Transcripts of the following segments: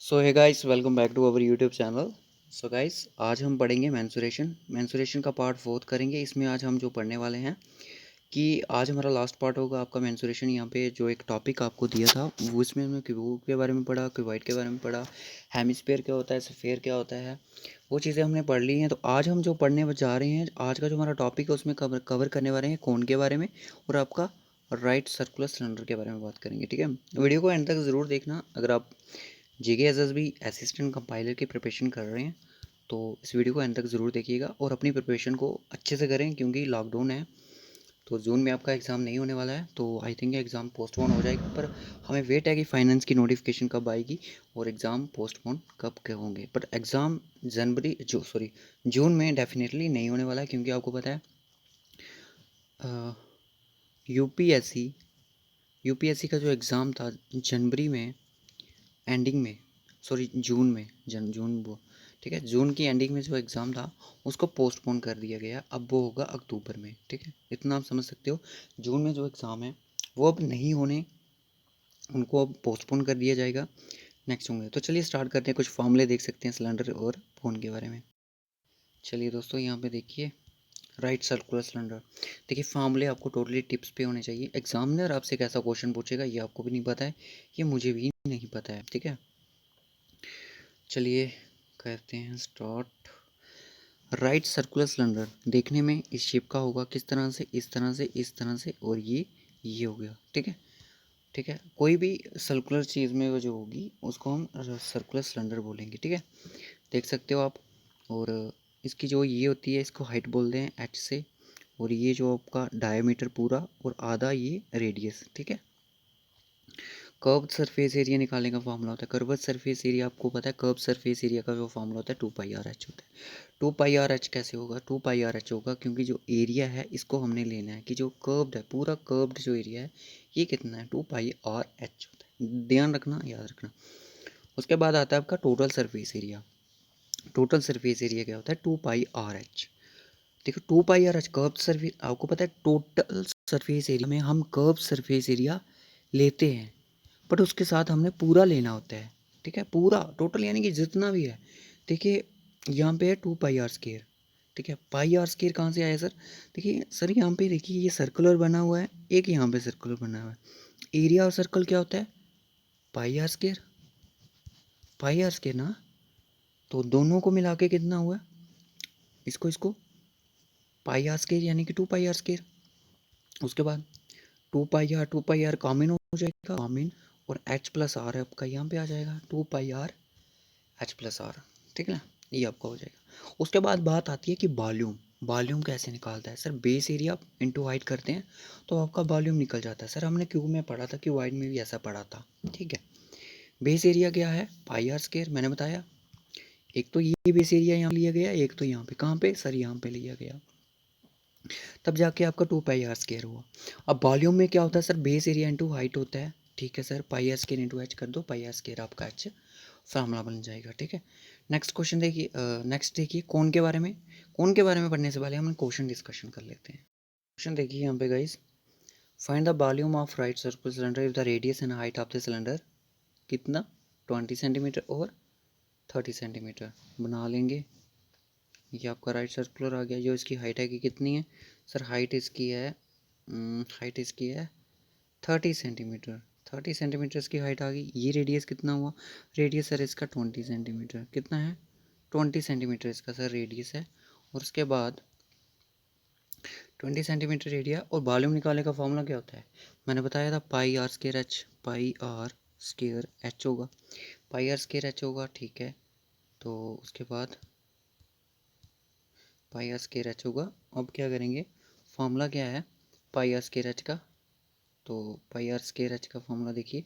So hey guys, welcome back to our YouTube channel. So guys, आज हम पढ़ेंगे mensuration का पार्ट फोर्थ करेंगे। इसमें आज हम जो पढ़ने वाले हैं कि आज हमारा लास्ट पार्ट होगा आपका मेंसुरेशन। यहाँ पे जो एक टॉपिक आपको दिया था वो इसमें हमने क्यूब के बारे में पढ़ा, क्यूबॉइड के बारे में पढ़ा, हेमिस्फीयर क्या होता है, स्फीयर क्या होता है, वो चीज़ें हमने पढ़ ली हैं। तो आज हम जो पढ़ने जा रहे हैं, आज का जो हमारा टॉपिक है उसमें कवर करने वाले हैं कोन के बारे में और आपका राइट सर्कुलर सिलेंडर के बारे में बात करेंगे। ठीक है, वीडियो को एंड तक ज़रूर देखना। अगर आप जीके एसएसबी असिस्टेंट कंपाइलर की प्रिपरेशन कर रहे हैं तो इस वीडियो को एंड तक ज़रूर देखिएगा और अपनी प्रिपरेशन को अच्छे से करें, क्योंकि लॉकडाउन है तो जून में आपका एग्ज़ाम नहीं होने वाला है। तो आई थिंक एग्ज़ाम पोस्टपोन हो जाएगा, पर हमें वेट है कि फाइनेंस की नोटिफिकेशन कब आएगी और एग्ज़ाम पोस्टपोन कब के होंगे। बट एग्ज़ाम जून में डेफिनेटली नहीं होने वाला है, क्योंकि आपको पता है यूपीएससी यूपीएससी का जो एग्ज़ाम था जनवरी में एंडिंग में, जून में, जून वो, ठीक है, जून की एंडिंग में जो एग्ज़ाम था उसको पोस्टपोन कर दिया गया। अब वो होगा अक्टूबर में। ठीक है, इतना आप समझ सकते हो। जून में जो एग्ज़ाम है वो अब नहीं होने, उनको अब पोस्टपोन कर दिया जाएगा, नेक्स्ट होंगे। तो चलिए स्टार्ट करते हैं। कुछ फॉर्मूले देख सकते हैं सिलेंडर और फोन के बारे में। चलिए दोस्तों, यहाँ पे देखिए राइट सर्कुलर सिलेंडर। देखिए फार्मूले आपको टोटली टिप्स पे होने चाहिए। एग्जामिनर आपसे कैसा क्वेश्चन पूछेगा ये आपको भी नहीं पता है, ये मुझे भी नहीं पता है। ठीक है, चलिए करते हैं स्टार्ट। राइट सर्कुलर सिलेंडर देखने में इस शेप का होगा, किस तरह से, इस तरह से, इस तरह से, और ये हो गया। ठीक है, ठीक है, कोई भी सर्कुलर चीज़ में वो जो होगी उसको हम सर्कुलर सिलेंडर बोलेंगे। ठीक है, देख सकते हो आप। और इसकी जो ये होती है इसको हाइट बोलते हैं एच से, और ये जो आपका डायमीटर पूरा और आधा ये रेडियस। ठीक है, कर्व्ड सरफेस एरिया निकालने का फॉर्मूला होता है, कर्व्ड सरफेस एरिया आपको पता है, कर्व्ड सरफेस एरिया का जो फॉर्मूला होता है 2πr/h होता है। 2πr/h कैसे होगा? 2πr/h होगा क्योंकि जो एरिया है इसको हमने लेना है कि जो कर्व्ड है, पूरा कर्व्ड जो एरिया है ये कितना है, 2πr/h होता है। ध्यान रखना, याद रखना। उसके बाद आता है आपका total surface area. Total surface area क्या होता है? 2πr/h। देखो 2πr/h कर्व्ड सरफेस, आपको पता है टोटल सरफेस एरिया में हम कर्व्ड सरफेस एरिया लेते हैं, बट उसके साथ हमने पूरा लेना होता है। ठीक है, पूरा टोटल यानी कि जितना भी है। देखिए यहाँ पे है 2πr²। ठीक है, πr² कहाँ से आया सर? देखिए सर, यहाँ पे देखिए ये सर्कुलर बना हुआ है, एक यहाँ पे सर्कुलर बना हुआ है। एरिया और सर्कल क्या होता है? πr²। πr² ना, तो दोनों को मिला के कितना हुआ? इसको इसको πr² यानी कि 2πr²। उसके बाद 2πr कॉमन हो जाएगा, कॉमन, और h+r आपका यहाँ पे आ जाएगा 2πr/h+r। ठीक है ना, ये आपका हो जाएगा। उसके बाद बात आती है कि वॉल्यूम। वॉल्यूम कैसे निकालता है sir? Base area into height करते हैं तो आपका वॉल्यूम निकल जाता है। सर हमने क्यूब में पढ़ा था, क्यूबॉइड में भी ऐसा पढ़ा था। ठीक है, बेस एरिया क्या है? πr², मैंने बताया। एक तो ये बेस एरिया यहाँ लिया गया, एक तो यहाँ पे, कहाँ पे सर? यहाँ पे लिया गया, तब जाके आपका 2πr² हुआ। अब वॉल्यूम में क्या होता है sir? Base area into height होता है। ठीक है सर, πr² इंटू h कर दो, πr² आपका h फार्मूला बन जाएगा। ठीक है, नेक्स्ट क्वेश्चन देखिए। नेक्स्ट देखिए कोन के बारे में। कोन के बारे में पढ़ने से पहले हम क्वेश्चन डिस्कशन कर लेते हैं। क्वेश्चन देखिए यहाँ पे guys, find the volume of right circular cylinder if the radius and height of the cylinder, कितना? 20 सेंटीमीटर और 30 सेंटीमीटर बना लेंगे। ये आपका राइट सर्कुलर आ गया। जो इसकी हाइट है कि कितनी है सर? हाइट इसकी है 30 सेंटीमीटर। 30 सेंटीमीटर इसकी हाइट आ गई। ये रेडियस कितना हुआ? रेडियस सर इसका 20 सेंटीमीटर। कितना है? 20 सेंटीमीटर इसका सर रेडियस है। और उसके बाद 20 सेंटीमीटर एरिया, और वॉल्यूम निकालने का फॉर्मूला क्या होता है? मैंने बताया था πr²h, πr² होगा, πr²h होगा। ठीक है, तो उसके बाद πr² होगा। अब क्या करेंगे, फॉर्मूला क्या है πr² का? तो πr² का फॉर्मूला देखिए,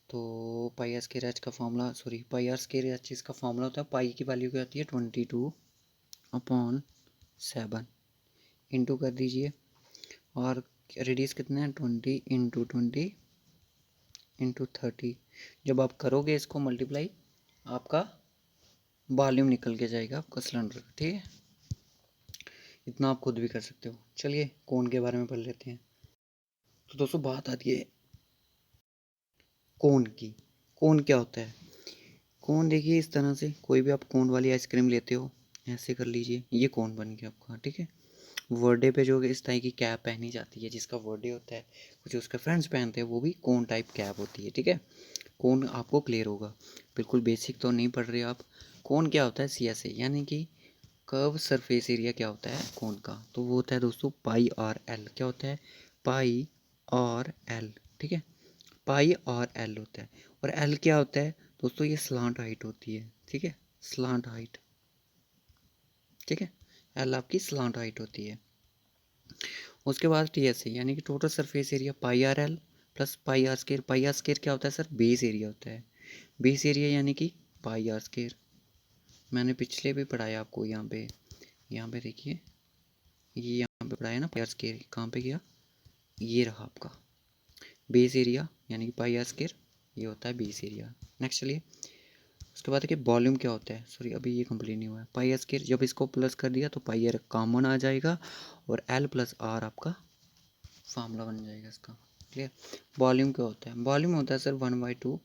तो πr² का फॉर्मूला, πr² इसका फॉर्मूला होता है, पाई की वैल्यू क्या होती है? 22/7 इंटू कर दीजिए, और रेडियस कितना है? 20 इंटू 20 इंटू 30। जब आप करोगे इसको मल्टीप्लाई, आपका वॉल्यूम निकल के जाएगा आपका सिलेंडर। ठीक है, इतना आप खुद भी कर सकते हो। चलिए कोन के बारे में पढ़ लेते हैं। तो दोस्तों बात आती है कोन की। कोन क्या होता है? कोन देखिए इस तरह से, कोई भी आप कोन वाली आइसक्रीम लेते हो ऐसे कर लीजिए, ये कोन बन गया आपका, ठीक है। बर्थडे पे जो इस टाइप की कैप पहनी जाती है, जिसका बर्थडे होता है, कुछ उसके फ्रेंड्स पहनते हैं, वो भी कोन टाइप कैप होती है, ठीक है। कोन आपको क्लियर होगा, बिल्कुल बेसिक तो नहीं पढ़ रहे आप। कोन क्या होता है, सी एस ए, यानी कि कर्व सरफेस एरिया क्या होता है कोन का, तो वो होता है दोस्तों पाई आर एल। क्या होता है, पाई और एल, ठीक है। पाई और एल होता है, और एल क्या होता है दोस्तों, ये स्लांट हाइट होती है, ठीक है, स्लांट हाइट, ठीक है। एल आपकी स्लांट हाइट होती है। उसके बाद टी एस ए, यानी कि total surface area pi R L plus pi R square. Pi R square क्या होता है सर, बेस एरिया होता है। बेस एरिया यानी कि पाई आर स्केयर, मैंने पिछले भी पढ़ाया आपको। यहाँ पे देखिए, ये यहाँ पे पढ़ाया ना पाई आर स्केयर, कहाँ पे गया, ये रहा आपका बेस एरिया, यानी कि पाई आर स्केयर, ये होता है बेस एरिया। नेक्स्ट चलिए, उसके बाद देखिए वॉल्यूम क्या होता है, सॉरी अभी ये कंप्लीट नहीं हुआ है। पाई आर स्केयर जब इसको प्लस कर दिया तो पाई आर कॉमन आ जाएगा, और एल प्लस आर आपका फार्मूला बन जाएगा इसका, क्लियर। वॉल्यूम क्या होता है, वॉल्यूम होता है sir 1/2,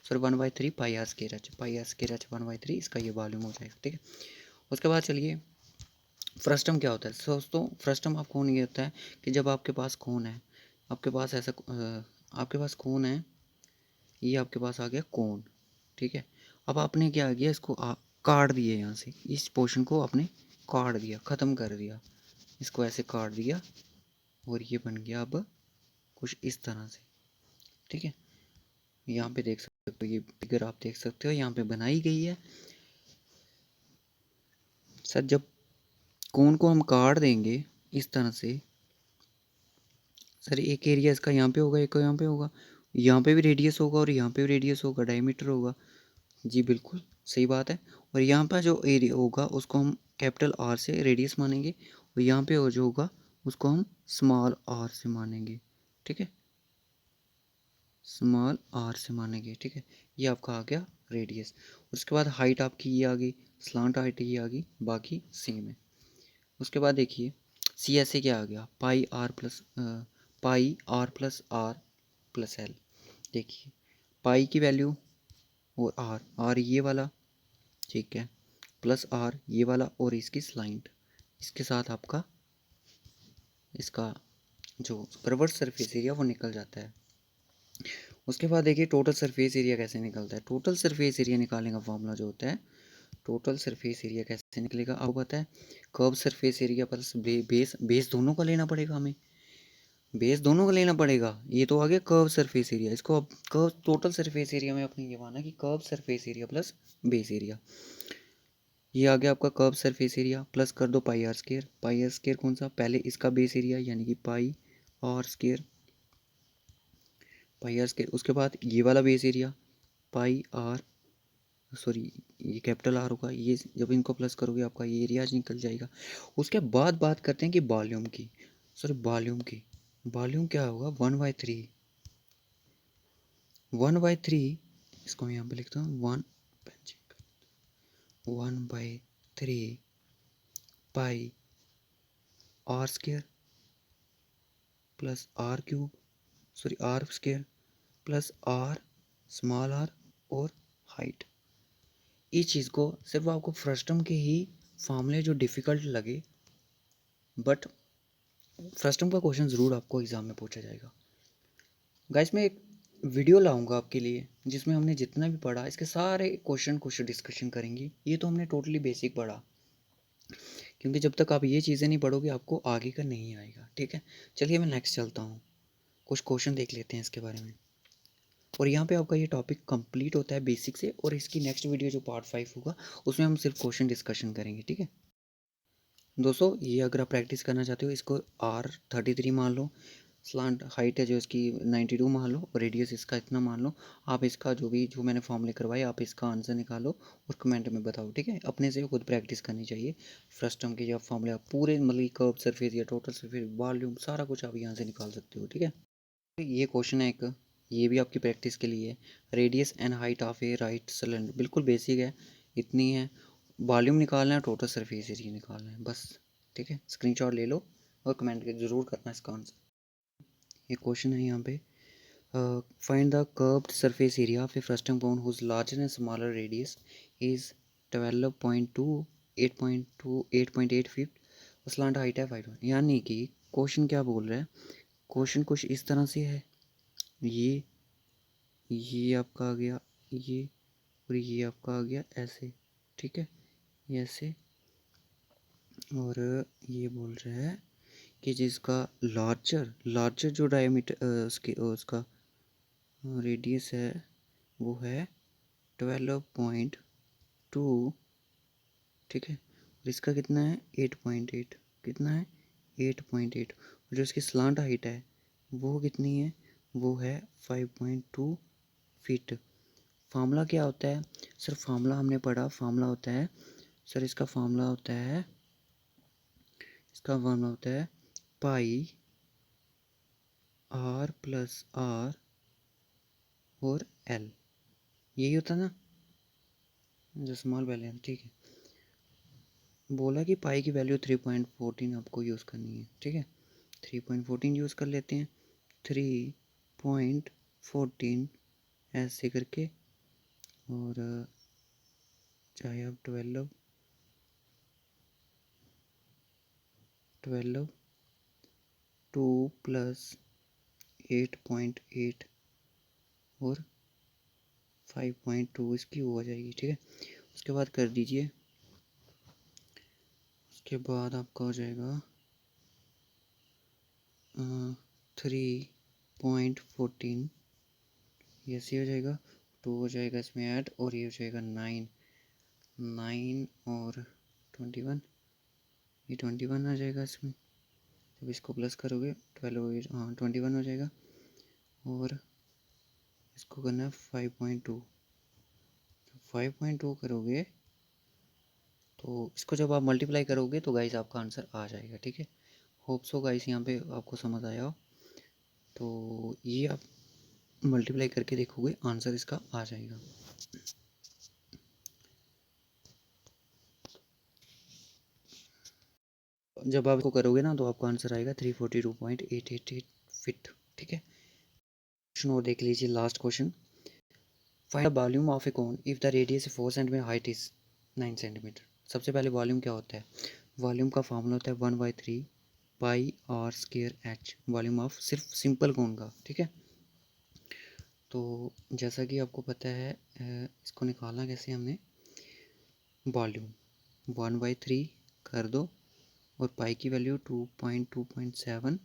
sorry 1/3 pi R square H, pi R square H 1/3, इसका ये वॉल्यूम हो जाएगा, ठीक है। उसके बाद चलिए फ्रस्टम क्या होता है दोस्तों। फ्रस्टम आप खून ये होता है कि जब आपके पास खून है, आपके पास ऐसा आपके पास खून है, ये आपके पास आ गया कोन, ठीक है। अब आपने क्या किया, इसको काट दिए, यहाँ से इस पोर्शन को आपने काट दिया, ख़त्म कर दिया, इसको ऐसे काट दिया, और ये बन गया अब कुछ इस तरह से, ठीक है। यहाँ पे देख सकते हो, ये फिगर आप देख सकते हो यहाँ पे बनाई गई है। सर जब कोन को हम काट देंगे इस तरह से, सर एक एरिया इसका यहाँ पे होगा, एक यहाँ पे होगा, यहाँ पे भी रेडियस होगा और यहाँ पे भी रेडियस होगा, डायमीटर होगा, जी बिल्कुल सही बात है। और यहाँ पर जो एरिया होगा उसको हम कैपिटल आर से रेडियस मानेंगे, और यहाँ पे जो होगा उसको हम स्मॉल आर से मानेंगे, ठीक है, स्मॉल आर से मानेंगे, ठीक है। ये आपका आ गया रेडियस। उसके बाद हाइट आपकी ये आ गई, स्लांट हाइट ये आ गई, बाकी सेम है। उसके बाद देखिए सी एस ए क्या आ गया, pi R plus R plus L. देखिए पाई की वैल्यू और आर ये वाला, ठीक है, प्लस आर ये वाला, और इसकी स्लाइंट, इसके साथ आपका इसका जो कर्व्ड सरफेस एरिया वो निकल जाता है। उसके बाद देखिए टोटल सरफेस एरिया कैसे निकलता है। टोटल सरफेस एरिया निकालने का फॉर्मूला जो होता है, टोटल सरफेस एरिया कैसे निकलेगा आपको पता है, curve surface area plus base, base दोनों का लेना पड़ेगा हमें, बेस दोनों का लेना पड़ेगा। ये तो आ गया कर्व सरफेस एरिया, इसको अब कर्व टोटल सरफेस एरिया में अपने ये माना कि curve surface area plus base area, ये आ गया आपका कर्व सरफेस एरिया, प्लस कर दो pi R square. Pi R square कौन सा, पहले इसका बेस एरिया यानी कि pi R square, pi R square. उसके बाद ये वाला base area pi R, sorry ये कैपिटल आर होगा, ये जब इनको प्लस करोगे आपका ये एरिया निकल जाएगा। उसके बाद बात करते हैं कि वॉल्यूम की, सॉरी वॉल्यूम की, वॉल्यूम क्या होगा 1/3, 1/3, इसको मैं यहाँ पे लिखता हूँ 1/3 pi R square plus R cube, sorry R square plus R small R और हाइट। इस चीज़ को सिर्फ आपको फ्रस्टम के ही फार्मूले जो डिफ़िकल्ट लगे, बट फ्रस्टम का क्वेश्चन ज़रूर आपको एग्ज़ाम में पूछा जाएगा। गाइस मैं एक वीडियो लाऊंगा आपके लिए जिसमें हमने जितना भी पढ़ा इसके सारे क्वेश्चन कुछ डिस्कशन करेंगे। ये तो हमने टोटली बेसिक पढ़ा, क्योंकि जब तक आप ये चीज़ें नहीं पढ़ोगे आपको आगे का नहीं आएगा, ठीक है। चलिए मैं नेक्स्ट चलता हूँ, कुछ क्वेश्चन देख लेते हैं इसके बारे में, और यहाँ पे आपका ये टॉपिक कंप्लीट होता है बेसिक से, और इसकी नेक्स्ट वीडियो जो पार्ट 5 होगा उसमें हम सिर्फ क्वेश्चन डिस्कशन करेंगे, ठीक है दोस्तों। ये अगर आप प्रैक्टिस करना चाहते हो, इसको R33 मान लो, स्लांट हाइट है जो इसकी 92 मान लो, और रेडियस इसका इतना मान लो। आप इसका जो मैंने फॉर्मूले करवाए आप इसका आंसर निकालो और कमेंट में बताओ, ठीक है। अपने से खुद प्रैक्टिस करनी चाहिए। फ्रस्टम के जब फॉर्मूले आप पूरे मतलब कर्व सरफेस या टोटल सरफेस वॉल्यूम सारा कुछ आप यहाँ से निकाल सकते हो, ठीक है। ये क्वेश्चन है एक, ये भी आपकी प्रैक्टिस के लिए। Radius and height of A right cylinder, बिल्कुल बेसिक है, इतनी है। वॉल्यूम निकालना है, टोटल सरफेस एरिया निकालना है बस, ठीक है। स्क्रीनशॉट ले लो और कमेंट ज़रूर करना इसका आंसर। ये क्वेश्चन है यहाँ पे, find the curved surface area of a frustum cone whose larger and smaller radius is 12.2 8.2 8.8 feet, slant height है 5। यानी कि क्वेश्चन क्या बोल रहा है, क्वेश्चन कुछ इस तरह से है, ये आपका आ गया ये, और ये आपका आ गया ऐसे, ठीक है, ये ऐसे। और ये बोल रहा है कि जिसका लार्जर जो डायमीटर उसका रेडियस है वो है 12.2, ठीक है, और इसका कितना है 8.8, कितना है 8.8, और जो इसकी स्लांट हाइट है वो कितनी है, वो है 5.2 फीट। फार्मूला क्या होता है सर, फार्मूला हमने पढ़ा, फार्मूला होता है सर, इसका फार्मूला होता है, पाई आर प्लस आर और एल, यही होता ना जो स्मॉल वैल्यू, ठीक है। बोला कि पाई की वैल्यू 3.14 आपको यूज़ करनी है, ठीक है, 3.14 यूज़ कर लेते हैं, 3.14 ऐसे करके, और चाहे आप 12 2 प्लस 8.8 और 5.2 इसकी हो जाएगी, ठीक है। उसके बाद कर दीजिए, उसके बाद आपका हो जाएगा 3.14, ये सी हो जाएगा, 2 हो जाएगा इसमें ऐड, और ये हो जाएगा 9 और 21, ये 21 आ जाएगा इसमें, जब इसको प्लस करोगे 12, हाँ 21 हो जाएगा, और इसको करना है 5.2, 5.2 करोगे तो इसको जब आप मल्टीप्लाई करोगे तो गाइस आपका आंसर आ जाएगा, ठीक है। होप सो गाइस यहाँ पे आपको समझ आया हो, तो ये आप मल्टीप्लाई करके देखोगे आंसर इसका आ जाएगा। जब आप इसको करोगे ना तो आपका आंसर आएगा 342.888 फीट, ठीक है। क्वेश्चन और देख लीजिए, last question, find the volume of A cone if the radius 4 centimetre, height is 9 centimetre. सबसे पहले वॉल्यूम क्या होता है, वॉल्यूम का फॉर्मूला होता है 1/3 pi R square H, volume of सिर्फ सिंपल कोन का, ठीक है। तो जैसा कि आपको पता है इसको निकालना कैसे हमने, वॉल्यूम 1/3 कर दो, और पाई की वैल्यू 2.7,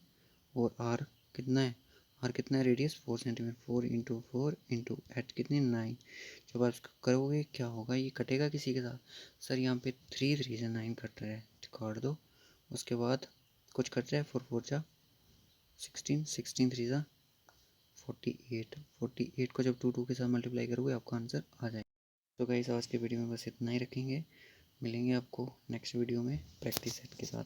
और आर कितना है, आर कितना है रेडियस 4 सेंटीमीटर, 4 × 4 × एच कितनी 9। जब आप इसको करोगे क्या होगा, ये कटेगा किसी के साथ, सर यहाँ पे 3 3 से 9 कट रहा है, काट दो। उसके बाद कुछ कट रहा है, 4 4 जा 16, 16 3 जा 48, 48 को जब 2 2 के साथ मल्टीप्लाई करोगे आपका आंसर आ जाएगा। तो गाइस आज के वीडियो में बस इतना ही रखेंगे, मिलेंगे आपको नेक्स्ट वीडियो में प्रैक्टिस सेट के साथ।